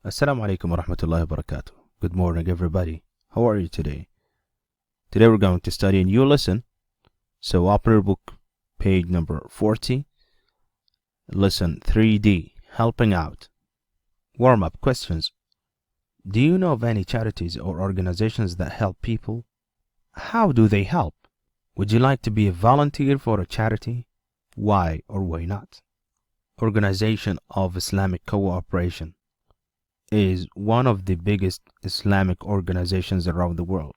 Assalamu alaikum wa rahmatullahi wa barakatuh. Good morning, everybody. How are you today? Today we're going to study a new lesson. So open your book, page number 40, lesson 3D, helping out. Warm-up questions. Do you know of any charities or organizations that help people? How do they help? Would you like to be a volunteer for a charity? Why or why not? Organization of Islamic Cooperation is one of the biggest Islamic organizations around the world.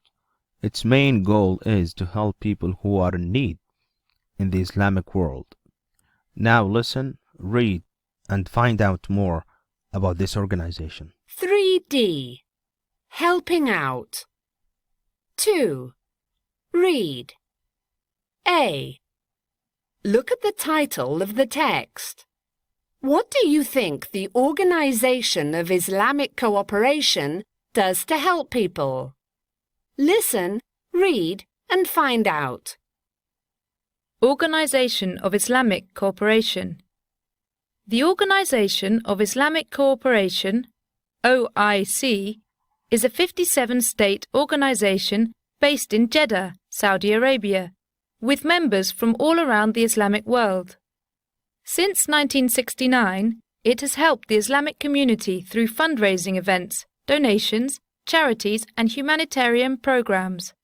Its main goal is to help people who are in need in the Islamic world. Now listen, read, and find out more about this organization. 3D. Helping out. 2. Read. A. Look at the title of the text. What do you think the Organization of Islamic Cooperation does to help people? Listen, read, and find out. Organization of Islamic Cooperation. The Organization of Islamic Cooperation, OIC, is a 57-state organization based in Jeddah, Saudi Arabia, with members from all around the Islamic world. Since 1969, it has helped the Islamic community through fundraising events, donations, charities, and humanitarian programs.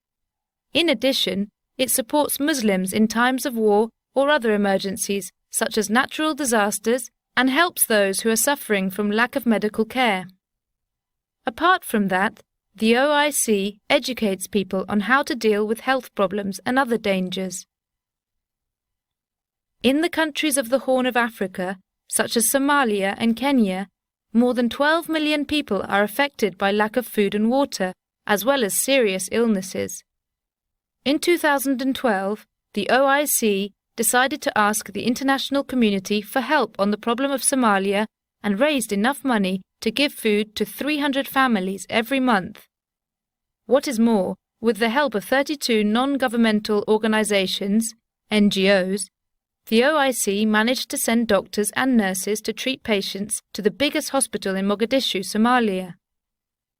In addition, it supports Muslims in times of war or other emergencies, such as natural disasters, and helps those who are suffering from lack of medical care. Apart from that, the OIC educates people on how to deal with health problems and other dangers. In the countries of the Horn of Africa, such as Somalia and Kenya, more than 12 million people are affected by lack of food and water, as well as serious illnesses. In 2012, the OIC decided to ask the international community for help on the problem of Somalia and raised enough money to give food to 300 families every month. What is more, with the help of 32 non-governmental organizations, NGOs, the OIC managed to send doctors and nurses to treat patients to the biggest hospital in Mogadishu, Somalia.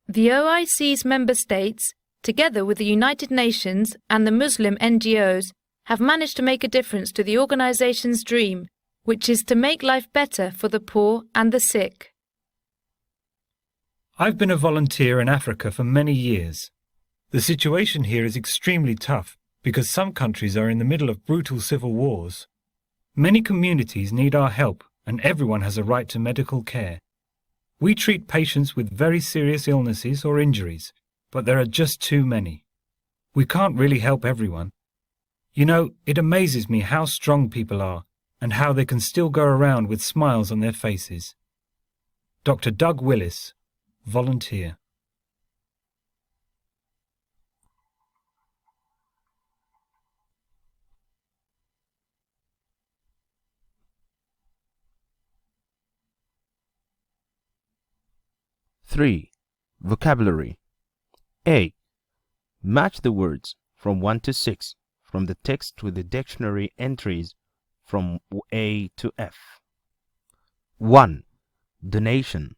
The OIC's member states, together with the United Nations and the Muslim NGOs, have managed to make a difference to the organization's dream, which is to make life better for the poor and the sick. I've been a volunteer in Africa for many years. The situation here is extremely tough because some countries are in the middle of brutal civil wars. Many communities need our help, and everyone has a right to medical care. We treat patients with very serious illnesses or injuries, but there are just too many. We can't really help everyone. You know, it amazes me how strong people are and how they can still go around with smiles on their faces. Dr. Doug Willis, volunteer. Three. Vocabulary. A. Match the words from 1 to 6 from the text with the dictionary entries from A to F. 1. Donation.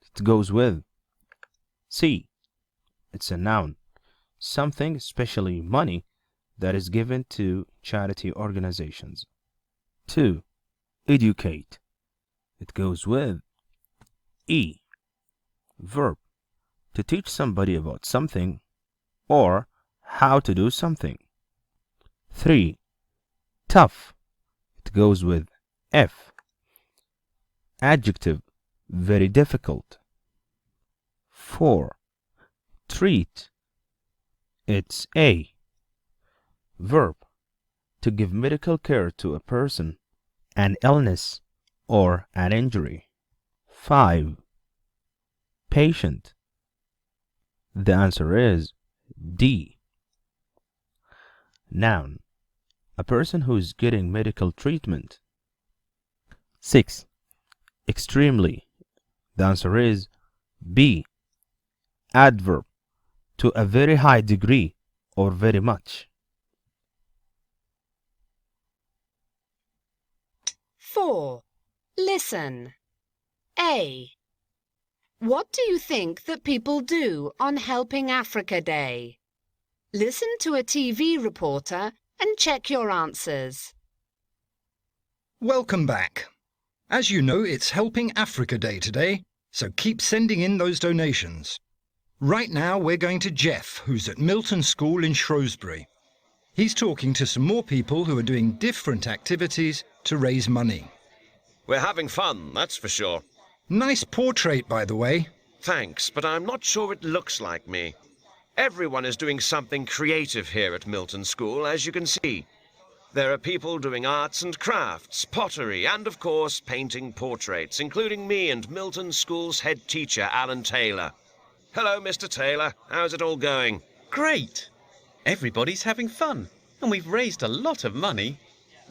It goes with C. It's a noun. Something, especially money, that is given to charity organizations. 2. Educate. It goes with E. Verb. To teach somebody about something or how to do something. 3. Tough. It goes with F. Adjective. Very difficult. 4. Treat. It's A. Verb. To give medical care to a person, an illness, or an injury. 5. Patient. The answer is D. Noun. A person who is getting medical treatment. 6. Extremely. The answer is B. Adverb. To a very high degree or very much. 4. Listen. A. What do you think that people do on Helping Africa Day? Listen to a TV reporter and check your answers. Welcome back. As you know, it's Helping Africa Day today, so keep sending in those donations. Right now we're going to Jeff, who's at Milton School in Shrewsbury. He's talking to some more people who are doing different activities to raise money. We're having fun, that's for sure. Nice portrait, by the way. Thanks, but I'm not sure it looks like me. Everyone is doing something creative here at Milton School, as you can see. There are people doing arts and crafts, pottery, and of course painting portraits, including me and Milton School's head teacher, Alan Taylor. Hello, Mr. Taylor. How's it all going? Great! Everybody's having fun, and we've raised a lot of money.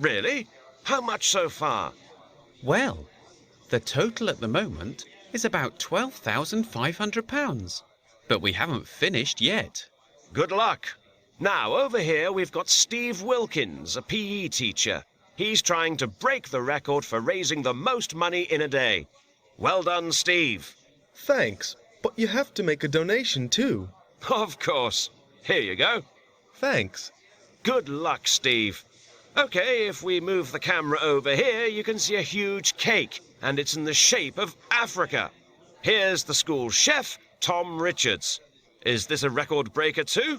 Really? How much so far? Well, the total at the moment is about £12,500, but we haven't finished yet. Good luck. Now, over here we've got Steve Wilkins, a PE teacher. He's trying to break the record for raising the most money in a day. Well done, Steve. Thanks, but you have to make a donation too. Of course. Here you go. Thanks. Good luck, Steve. Okay, if we move the camera over here, you can see a huge cake, and it's in the shape of Africa. Here's the school chef, Tom Richards. Is this a record breaker too?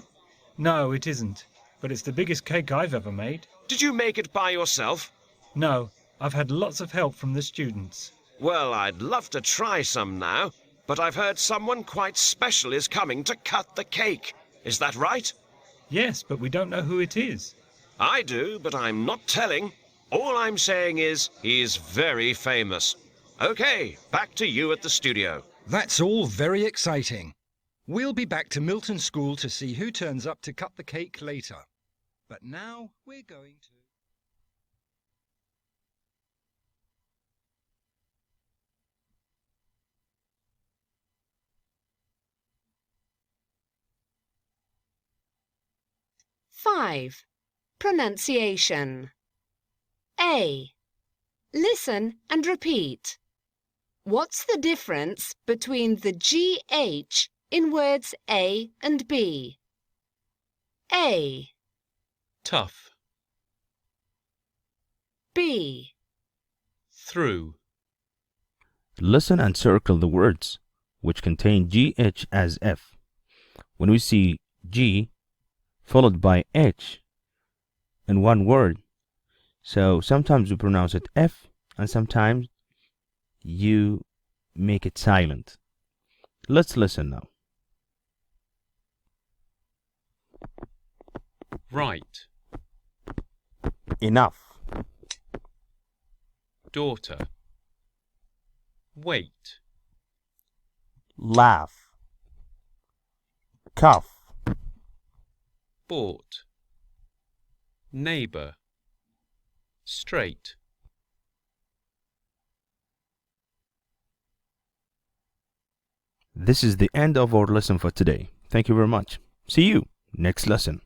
No, it isn't, but it's the biggest cake I've ever made. Did you make it by yourself? No, I've had lots of help from the students. Well, I'd love to try some now, but I've heard someone quite special is coming to cut the cake. Is that right? Yes, but we don't know who it is. I do, but I'm not telling. All I'm saying is he's very famous. Okay, back to you at the studio. That's all very exciting. We'll be back to Milton School to see who turns up to cut the cake later. But now we're going to... Five. Pronunciation. A. Listen and repeat. What's the difference between the GH in words A and B? A. Tough. B. Through. Listen and circle the words which contain GH as F. When we see G followed by H in one word, so sometimes we pronounce it F and sometimes you make it silent. Let's listen now. Right. Enough. Daughter. Wait. Laugh. Cough. Bought. Neighbour. Straight. This is the end of our lesson for today. Thank you very much. See you next lesson.